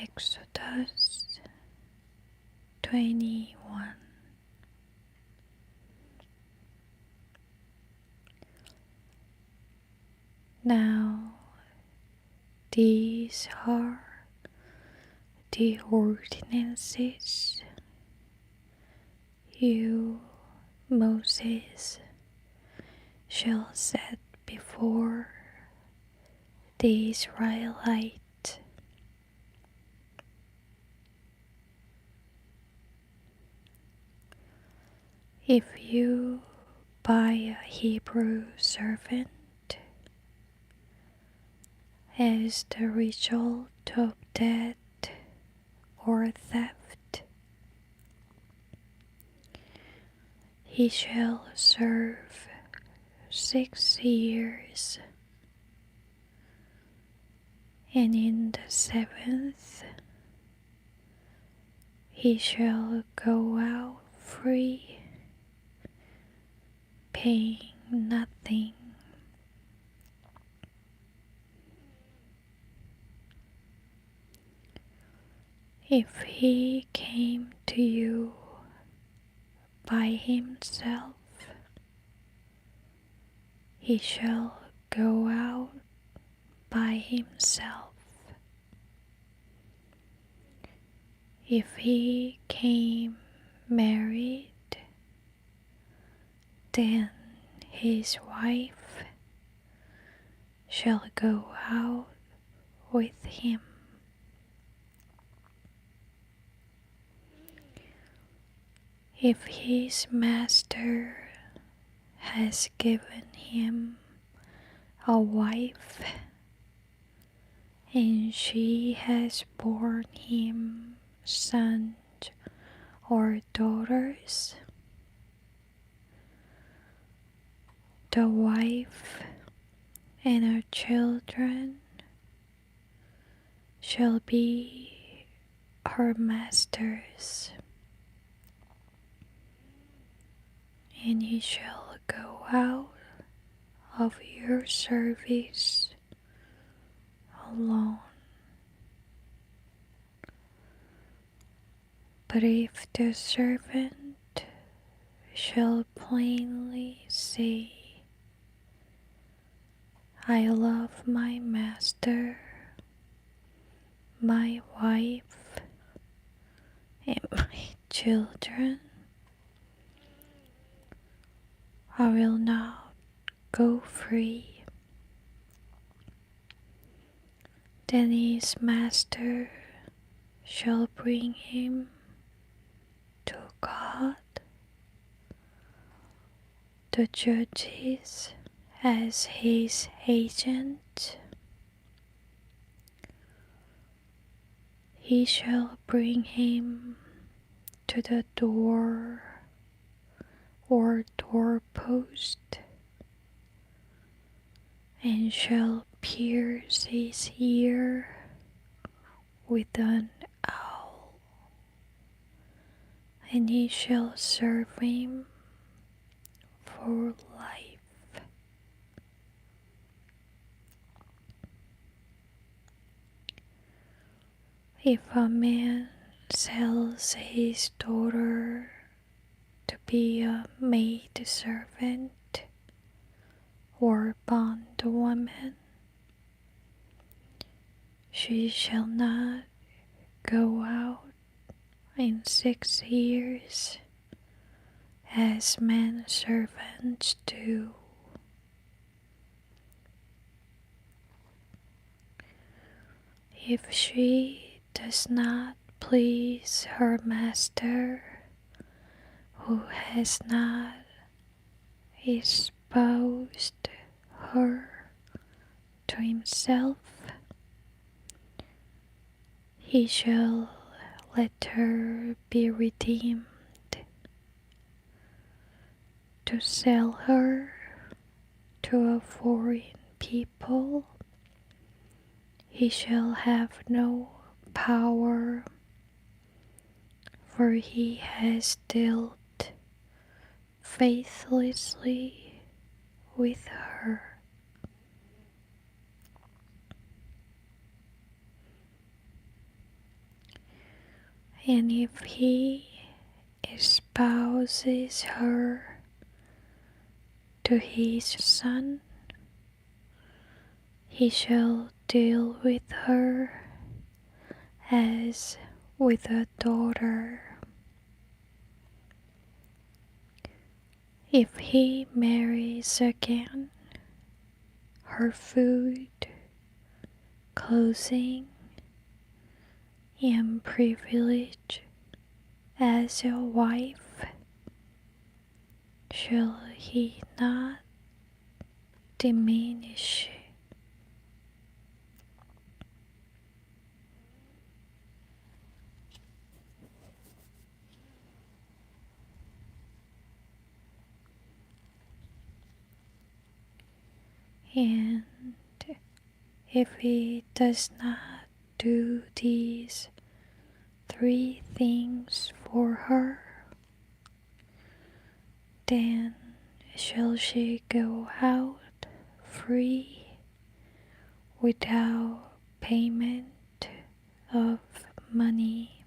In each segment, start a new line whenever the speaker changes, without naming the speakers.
Exodus 21. Now these are the ordinances you, Moses, shall set before the Israelites. If you buy a Hebrew servant as the result of debt or theft, he shall serve 6 years, and in the 7th he shall go out free, paying nothing. If he came to you by himself, he shall go out by himself. If he came married, then his wife shall go out with him. If his master has given him a wife, and she has borne him sons or daughters, the wife and her children shall be her master's, and he shall go out of your service alone. But if the servant shall plainly say, I love my master, my wife, and my children, I will not go free, then his master shall bring him to God. The judges as his agent. He shall bring him to the door or doorpost, and shall pierce his ear with an awl, and he shall serve him for life. If a man sells his daughter to be a maid servant or bondwoman, she shall not go out in 6 years as manservants do. If she does not please her master, who has not espoused her to himself, he shall let her be redeemed. To sell her to a foreign people, he shall have no power, for he has dealt faithlessly with her. And if he espouses her to his son, he shall deal with her as with a daughter. If he marries again, her food, clothing, and privilege as a wife shall he not diminish. And if he does not do these 3 things for her, then shall she go out free without payment of money.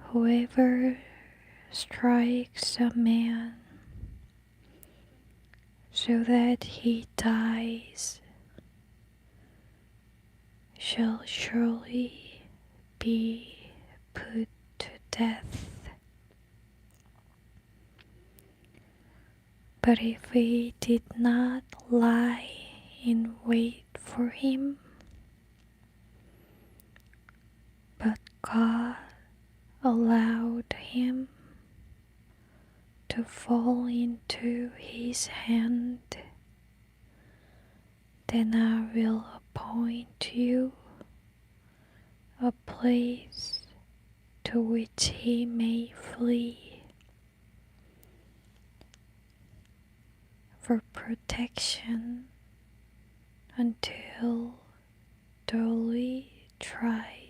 Whoever strikes a man so that he dies shall surely be put to death. But if he did not lie in wait for him, but God allowed him to fall into his hand, then I will appoint you a place to which he may flee for protection until duly tried.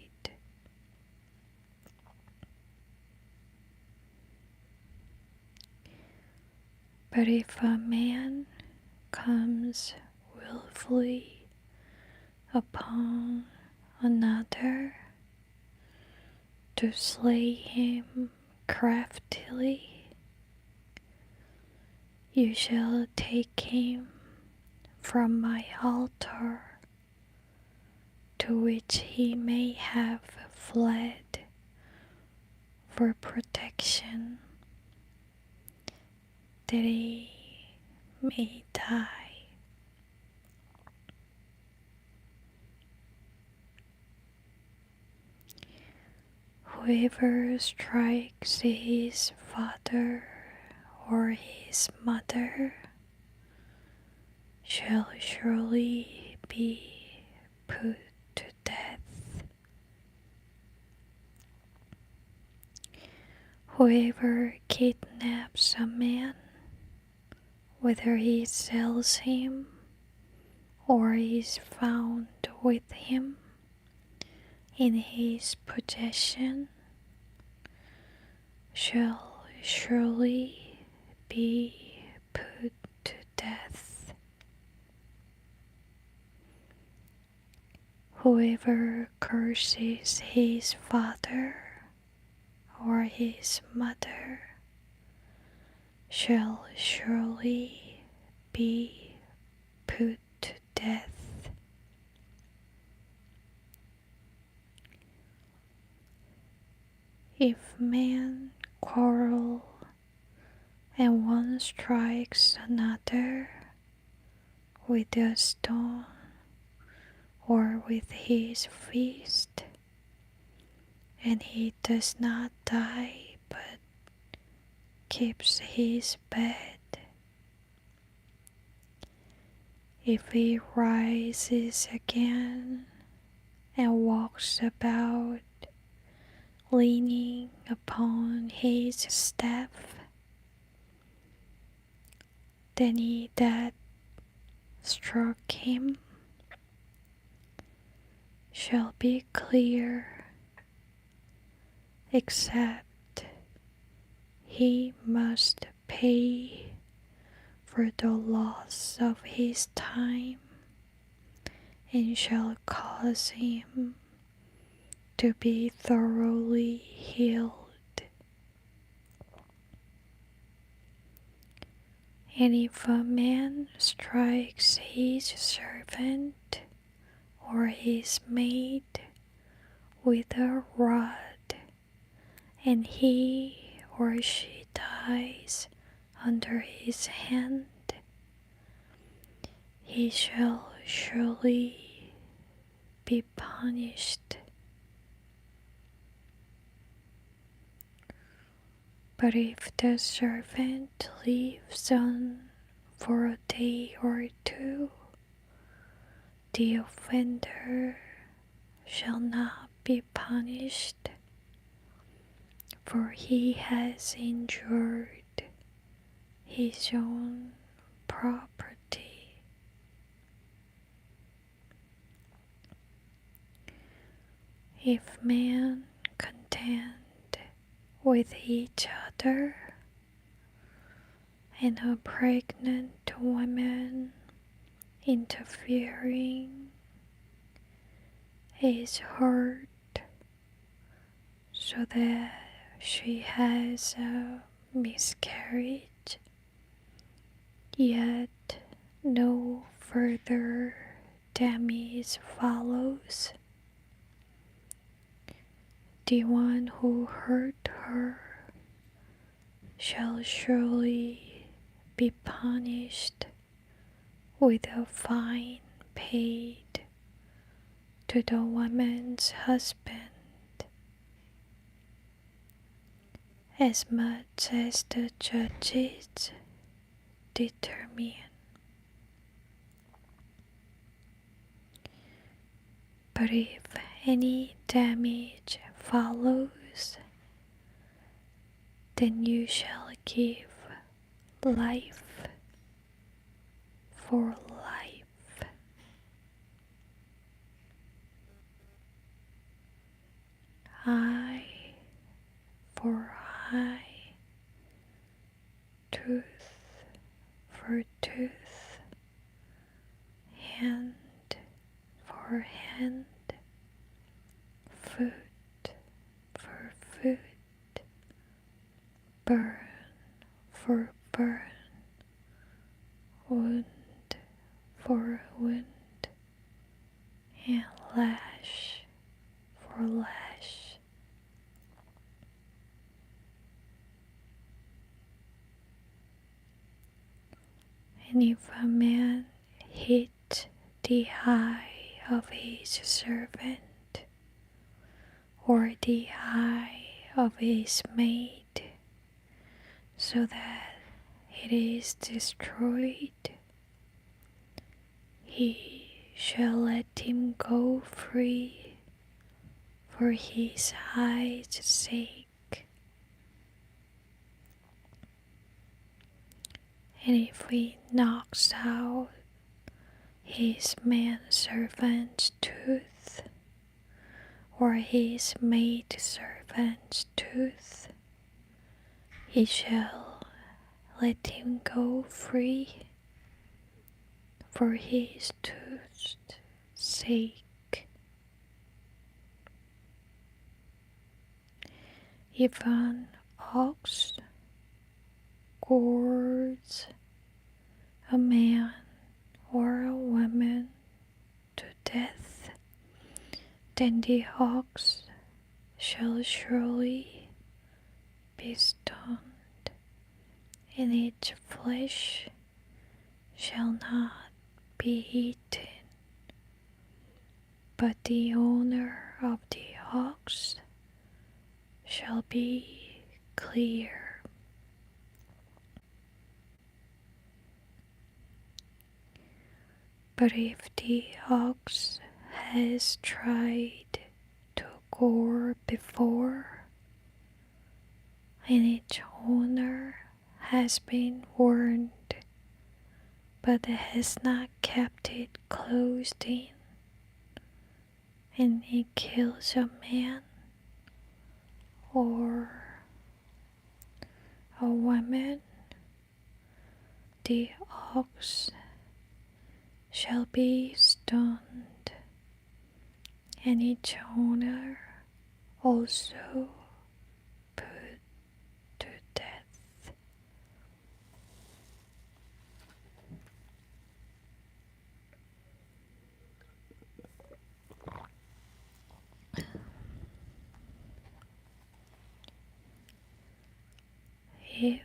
But if a man comes willfully upon another to slay him craftily, you shall take him from my altar, to which he may have fled for protection, that he may die. Whoever strikes his father or his mother shall surely be put to death. Whoever kidnaps a man, whether he sells him or is found with him in his possession, shall surely be put to death. Whoever curses his father or his mother shall surely be put to death. If man quarrel and one strikes another with a stone or with his fist, and he does not die but keeps his bed, if he rises again and walks about leaning upon his staff, then he that struck him shall be clear, except he must pay for the loss of his time, and shall cause him to be thoroughly healed. And if a man strikes his servant or his maid with a rod, and he or she dies under his hand, he shall surely be punished. But if the servant lives on for a day or two, the offender shall not be punished, for he has injured his own property. If men contend with each other, and a pregnant woman interfering is hurt so that she has a miscarriage, yet no further damage follows, the one who hurt her shall surely be punished with a fine paid to the woman's husband, as much as the judges determine. But if any damage follows, then you shall give life for life. Eye for eye, tooth for tooth, hand for hand, foot for foot, burn for burn, wound for wound, and lash for lash. And if a man hit the eye of his servant, or the eye of his maid, so that it is destroyed, he shall let him go free for his eye's sake. And if he knocks out his manservant's tooth, or his maidservant's tooth, he shall let him go free for his tooth's sake. If an ox gores a man or a woman to death, then the ox shall surely be stoned, and its flesh shall not be eaten. But the owner of the ox shall be clear. But if the ox has tried to gore before, and its owner has been warned, but has not kept it closed in, and it kills a man or a woman, the ox shall be stoned, and its owner also put to death. If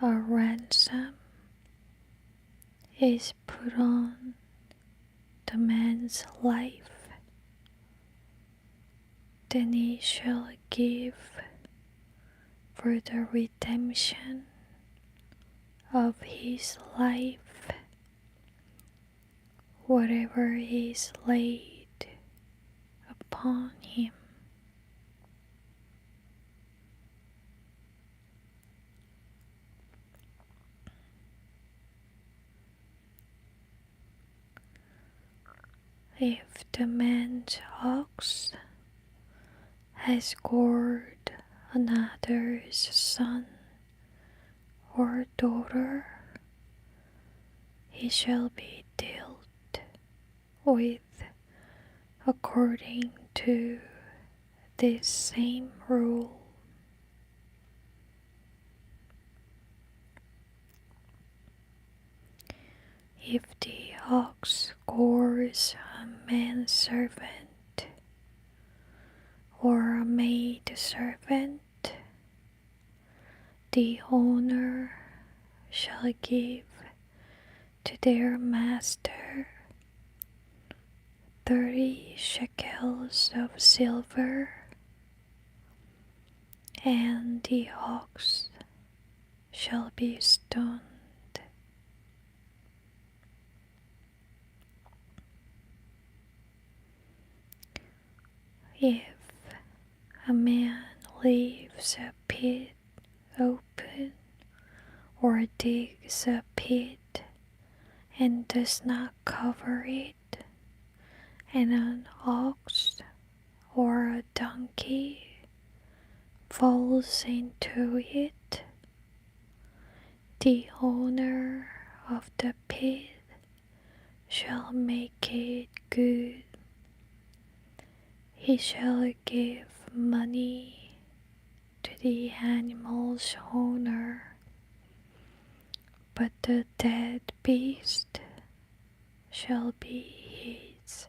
a ransom is put on the man's life, then he shall give for the redemption of his life whatever is laid upon him. If the man's ox has gored another's son or daughter, he shall be dealt with according to this same rule. If the ox gores a manservant or a maidservant, the owner shall give to their master 30 shekels of silver, and the ox shall be stoned. If a man leaves a pit open or digs a pit and does not cover it, and an ox or a donkey falls into it, the owner of the pit shall make it good. He shall give money to the animal's owner, but the dead beast shall be his.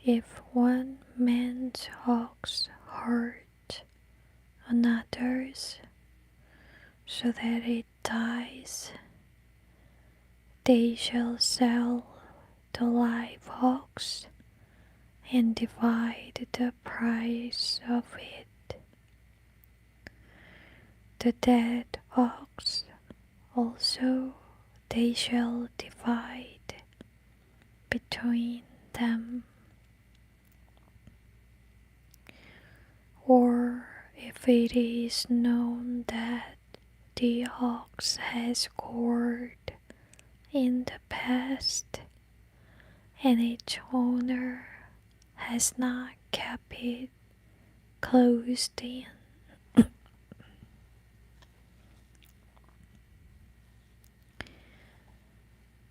If one man's ox hurt another's so that it dies, they shall sell the live ox and divide the price of it. The dead ox also they shall divide between them. Or if it is known that the ox has gored in the past, and its owner has not kept it closed in,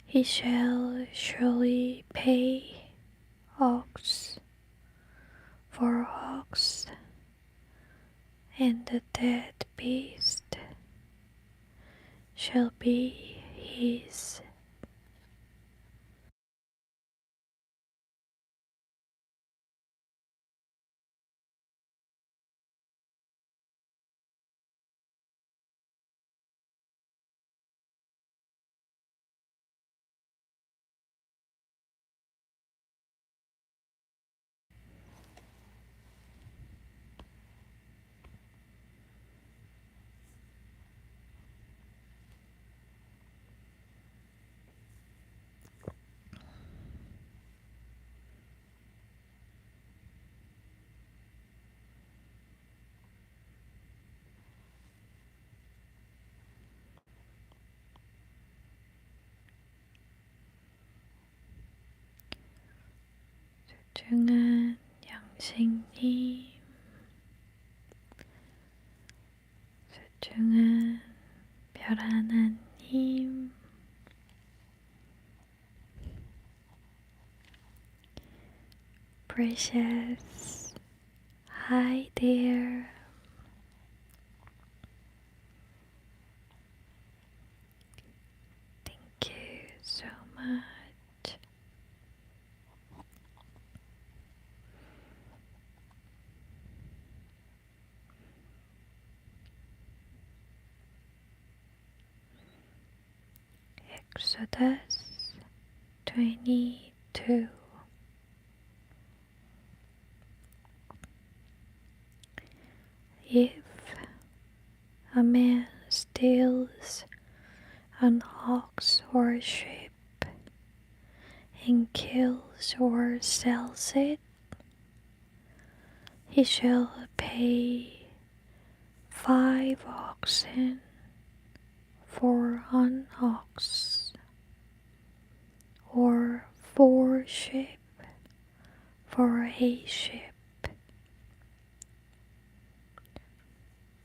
he shall surely pay ox for ox, and the dead beast shall be his. 소중한 선생님, 소중한 별 하나님, precious, hi there. Thank you so much. Exodus 22. If a man steals an ox or sheep and kills or sells it, he shall pay 5 oxen for an ox, or 4 sheep for a sheep.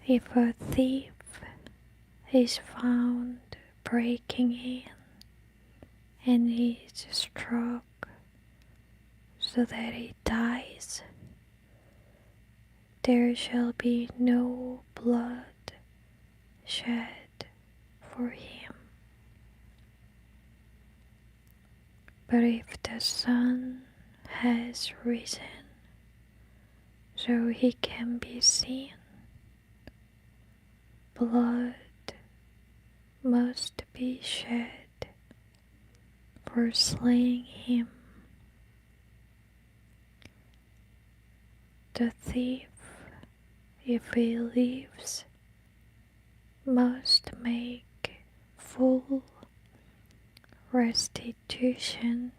If a thief is found breaking in and is struck so that he dies, there shall be no blood shed for him. But if the sun has risen so he can be seen, blood must be shed for slaying him. The thief, if he lives, must make full restitution.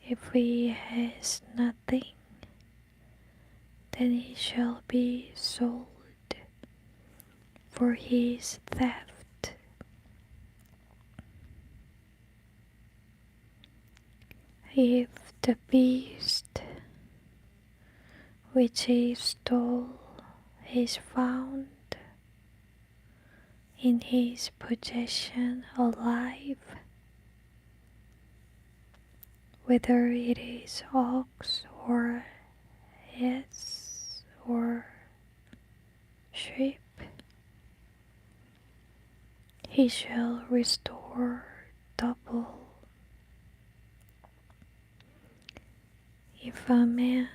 If he has nothing, then he shall be sold for his theft. If the beast which he stole is found in his possession alive, whether it is ox or ass or sheep, he shall restore double. If a man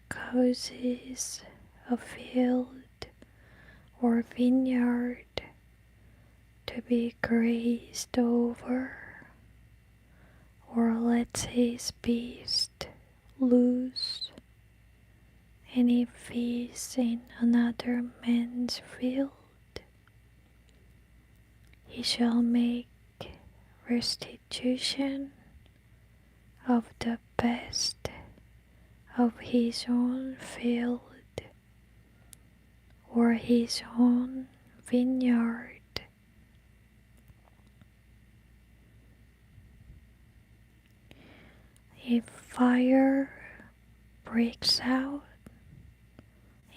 causes a field or vineyard to be grazed over, or lets his beast loose, and he feeds in another man's field, he shall make restitution of the best of his own field or his own vineyard. If fire breaks out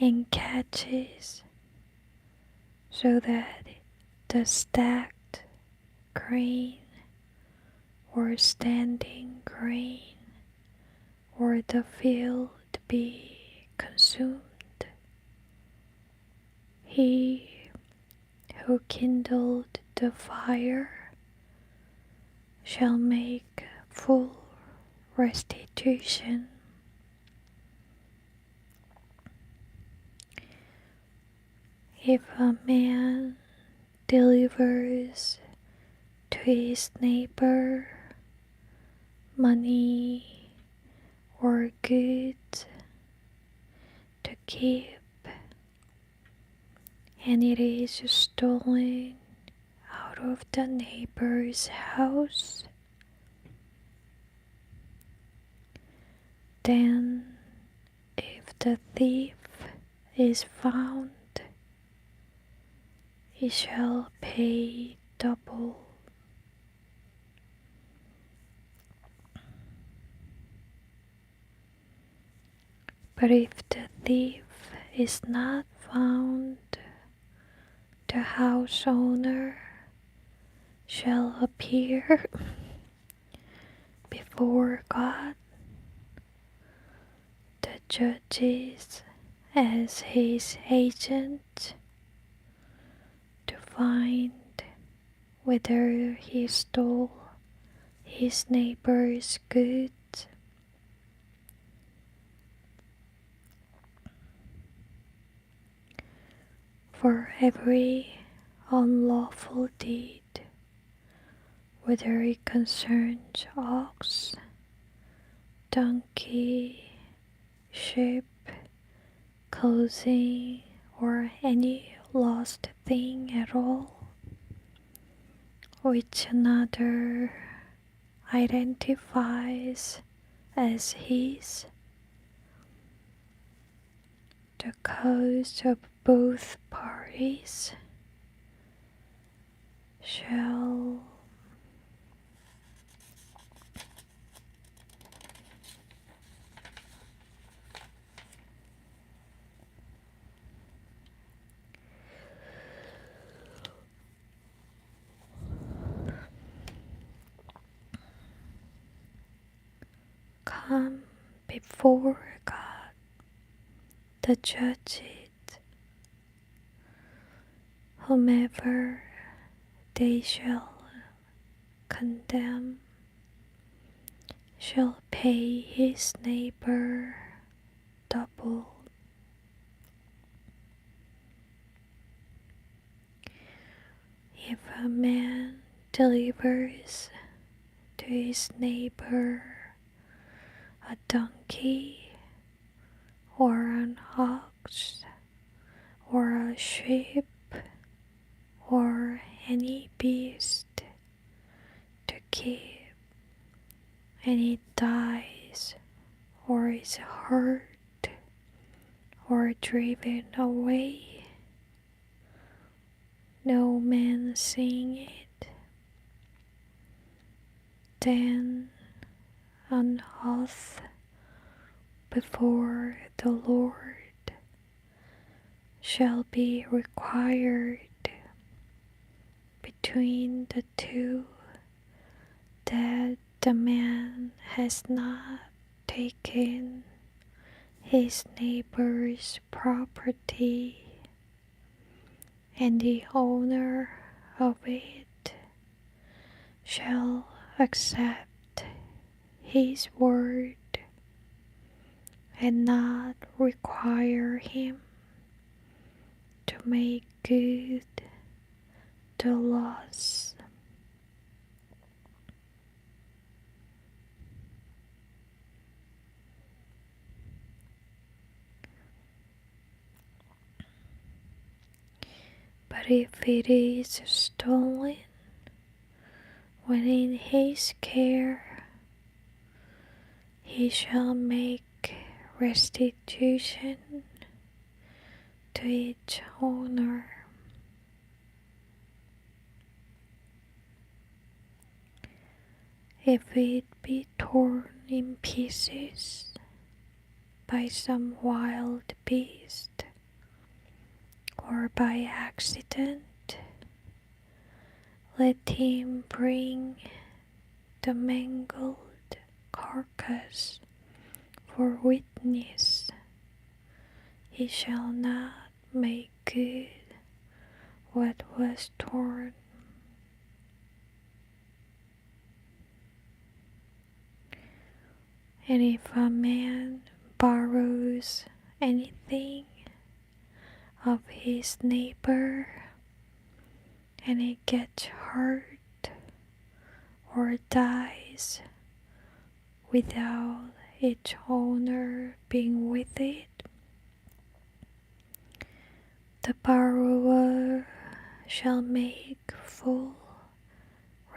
and catches so that the stacked grain or standing grain or the field be consumed, he who kindled the fire shall make full restitution. If a man delivers to his neighbor money or goods to keep, and it is stolen out of the neighbor's house, then if the thief is found, he shall pay double. But if the thief is not found, the house owner shall appear before God, the judges as his agent, to find whether he stole his neighbor's goods. For every unlawful deed, whether it concerns ox, donkey, sheep, clothing, or any lost thing at all, which another identifies as his, the cause of both parties shall come before God, the judges. Whomever they shall condemn shall pay his neighbor double. If a man delivers to his neighbor a donkey or an ox or a sheep or any beast to keep, and it dies or is hurt or driven away, no man seeing it, then an oath before the Lord shall be required between the two, that the man has not taken his neighbor's property, and the owner of it shall accept his word and not require him to make good the loss. But if it is stolen when in his care, he shall make restitution to its owner. If it be torn in pieces by some wild beast or by accident, let him bring the mangled carcass for witness. He shall not make good what was torn. And if a man borrows anything of his neighbor and it gets hurt or dies without its owner being with it, the borrower shall make full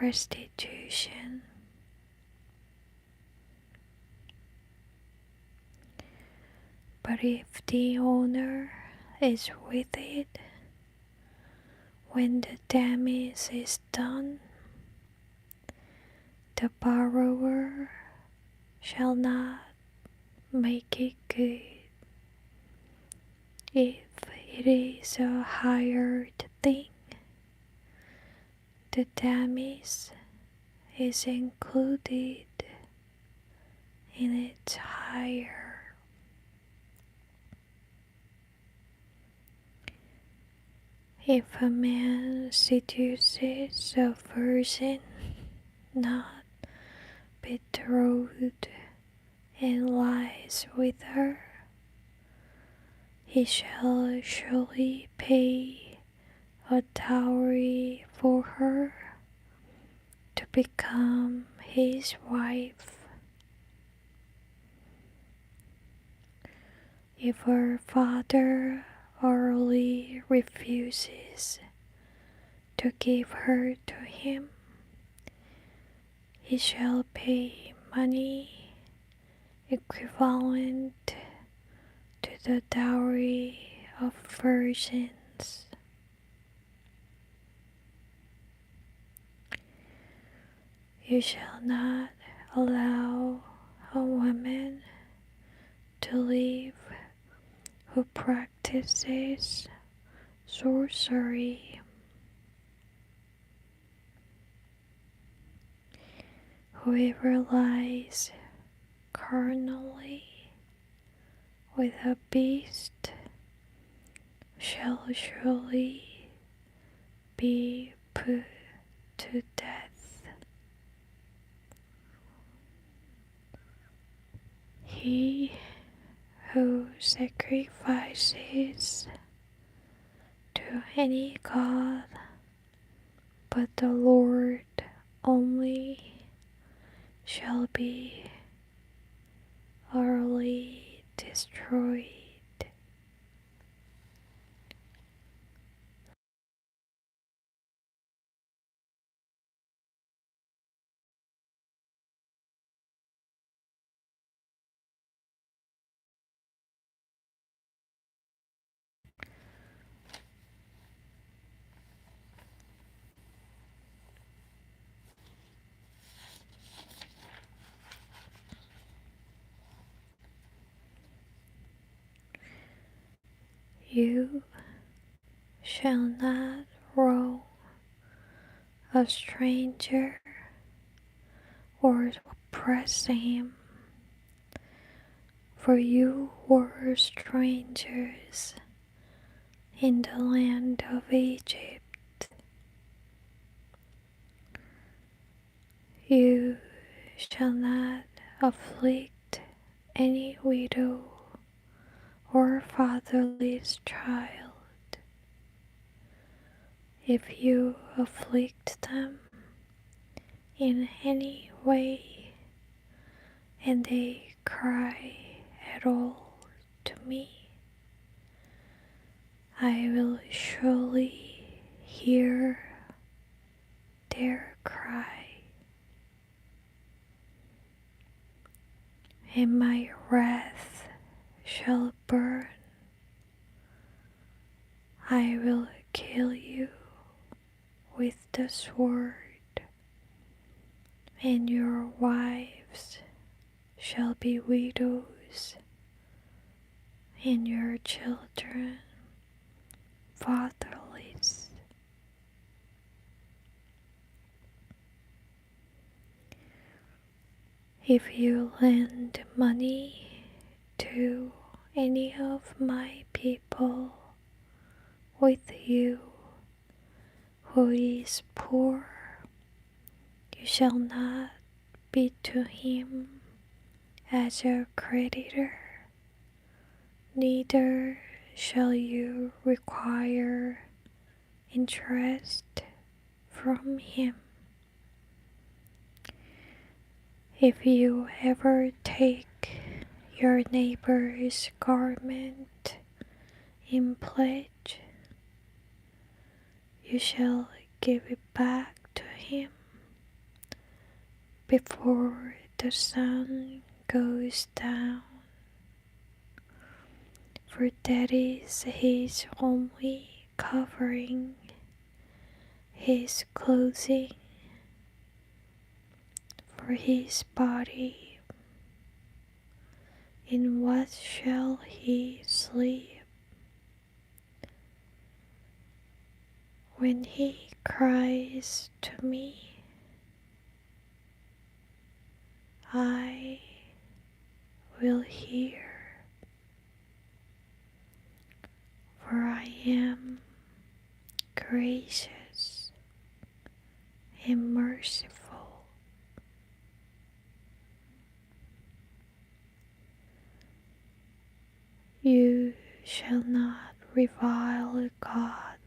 restitution. But if the owner is with it when the damage is done, the borrower shall not make it good. If it is a hired thing, the damage is included in its hire. If a man seduces a virgin not betrothed and lies with her, he shall surely pay a dowry for her to become his wife. If her father early refuses to give her to him, he shall pay money equivalent to the dowry of virgins. You shall not allow a woman to live who practices sorcery. Whoever lies carnally with a beast shall surely be put to death. He who sacrifices to any god but the Lord only shall be utterly destroyed. You shall not wrong a stranger or oppress him, for you were strangers in the land of Egypt. You shall not afflict any widow or fatherless child. If you afflict them in any way and they cry at all to me, I will surely hear their cry, and my wrath shall burn. I will kill you with the sword, and your wives shall be widows, and your children fatherless. If you lend money to any of my people with you who is poor, you shall not be to him as a creditor, neither shall you require interest from him. If you ever take your neighbor's garment in pledge, you shall give it back to him before the sun goes down, for that is his only covering, his clothing for his body. In what shall he sleep? when he cries to me, I will hear, for I am gracious and merciful. You shall not revile God,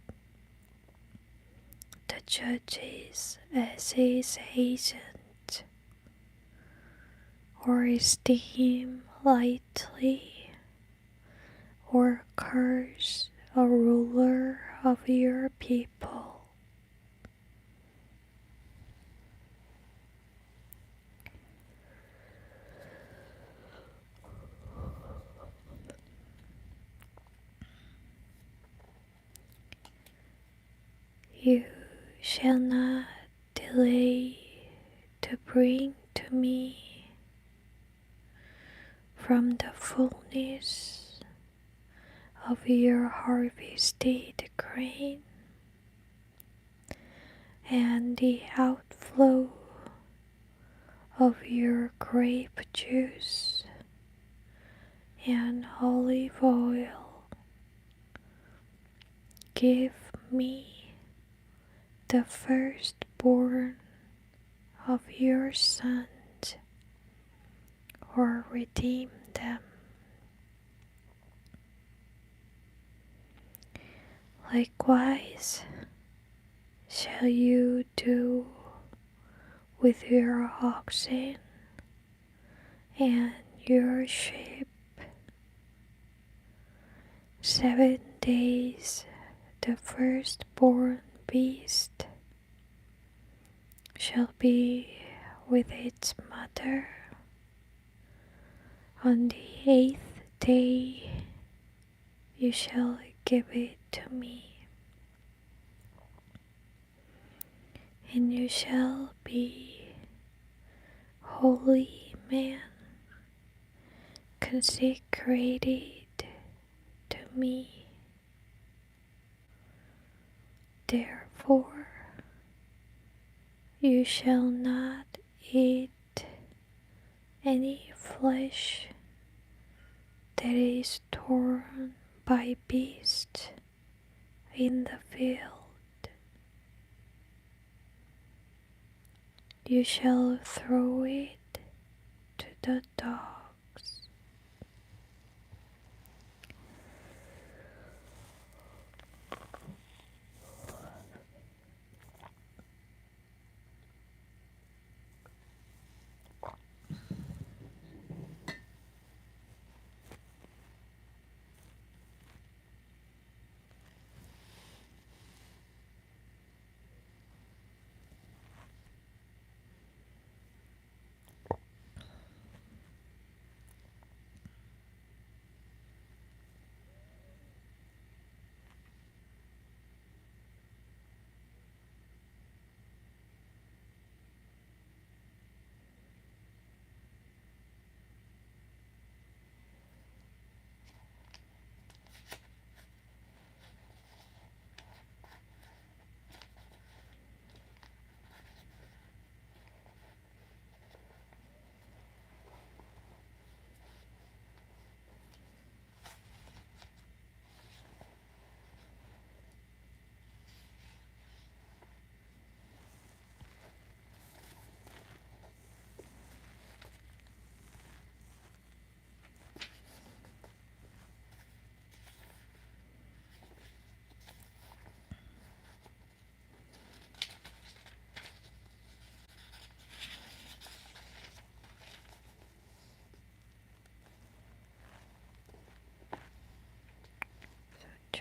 the judges as his agent, or esteem lightly, or curse a ruler of your people. You shall not delay to bring to me from the fullness of your harvested grain and the outflow of your grape juice and olive oil. Give me the firstborn of your sons, or redeem them. Likewise shall you do with your oxen and your sheep. 7 days the firstborn beast shall be with its mother. On the 8th day you shall give it to me, and you shall be holy man, consecrated to me. Therefore you shall not eat any flesh that is torn by beasts in the field. You shall throw it to the dogs.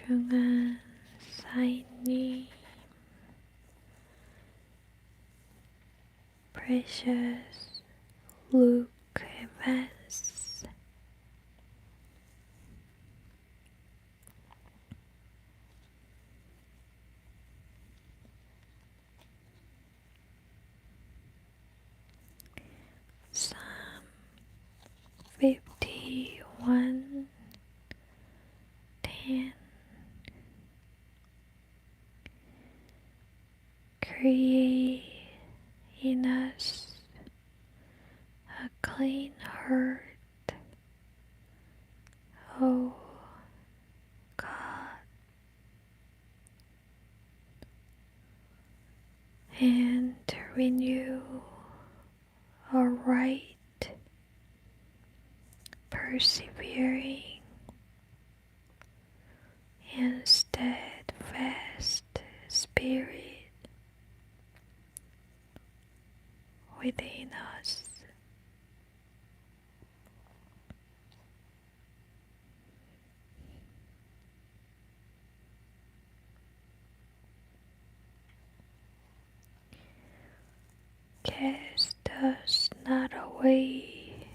소중한 사인님, Precious Luke Evans, Psalm 51:10. and renew a right, persevering, and steadfast spirit within us. Cast us not away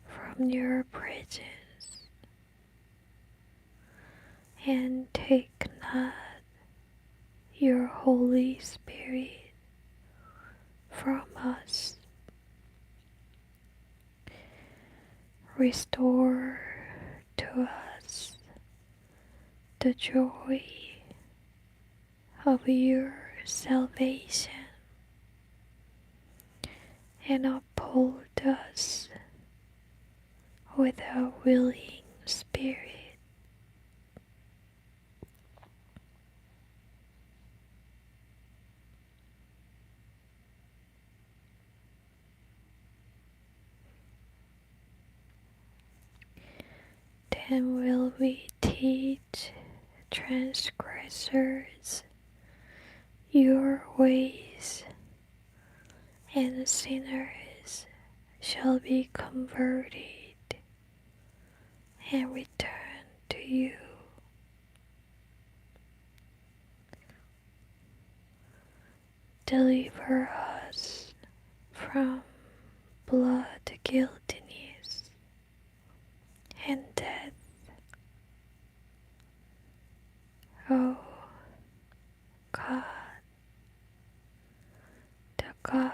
from your presence, and take not your Holy Spirit from us. Restore to us the joy of your salvation, and uphold us with a willing spirit. Then will we teach transgressors your ways, and sinners shall be converted and return to you. Deliver us from blood guiltiness and death, O God, the God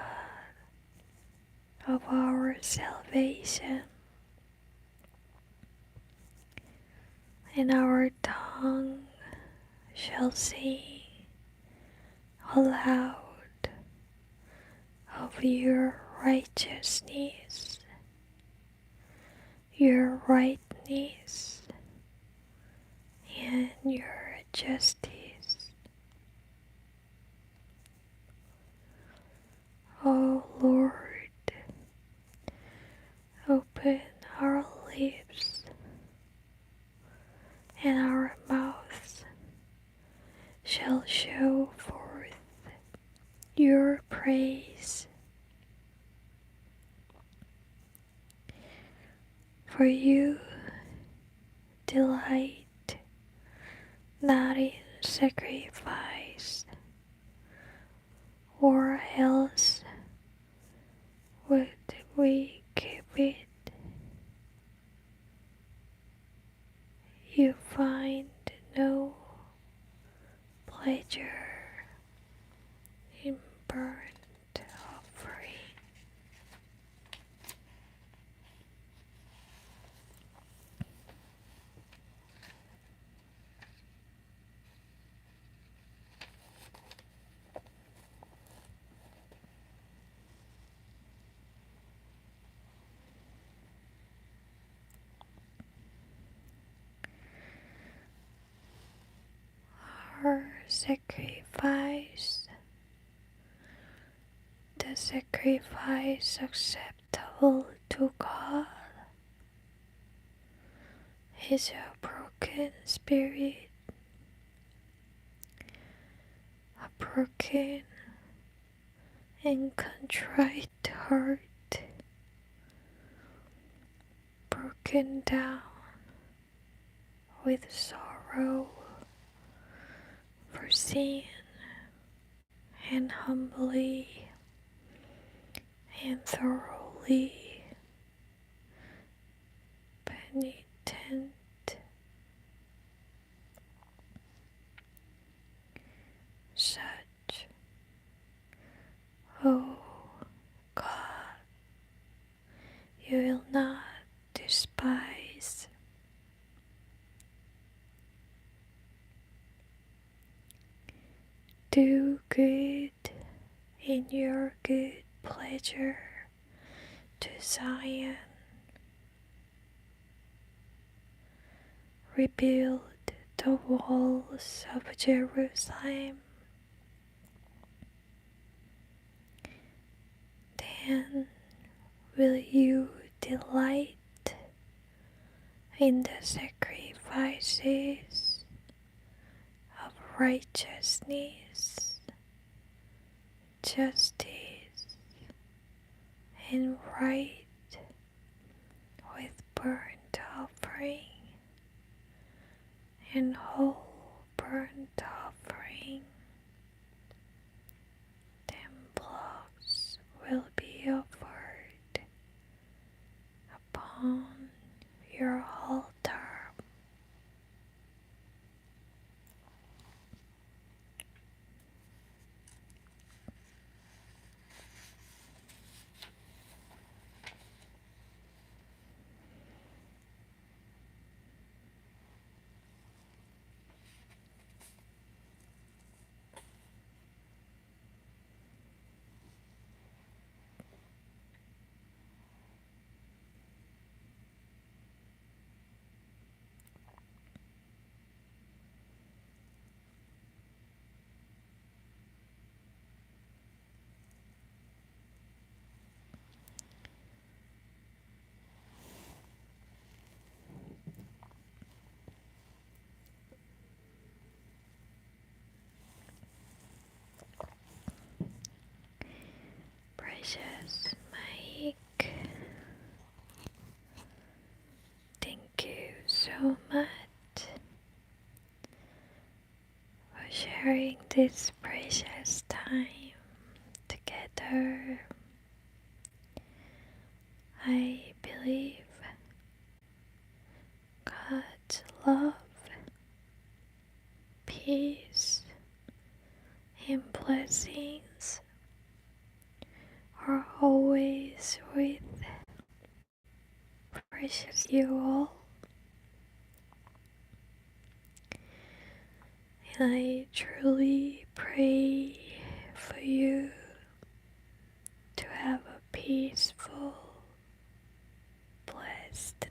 of our salvation. And our tongue shall sing aloud of your righteousness, your rightness, and your justice. O Lord, open our lips, and our mouths shall show forth your praise. For you delight not in sacrifice, or else would we keep it. You find no pleasure in burnt offering. Our sacrifice, the sacrifice acceptable to God, is a broken spirit, a broken and contrite heart, broken down with sorrow for sin, and humbly and thoroughly penitent. Such, O God, you will not despise. Do good in your good pleasure to Zion. Rebuild the walls of Jerusalem. And will you delight in the sacrifices of righteousness, justice, and right with burnt offering and whole burnt offering? Then blocks will be offered upon your altar. Precious Mike, thank you so much for sharing this precious time together. I believe God's love, peace, and blessings are always with precious you all. And I truly pray for you to have a peaceful, blessed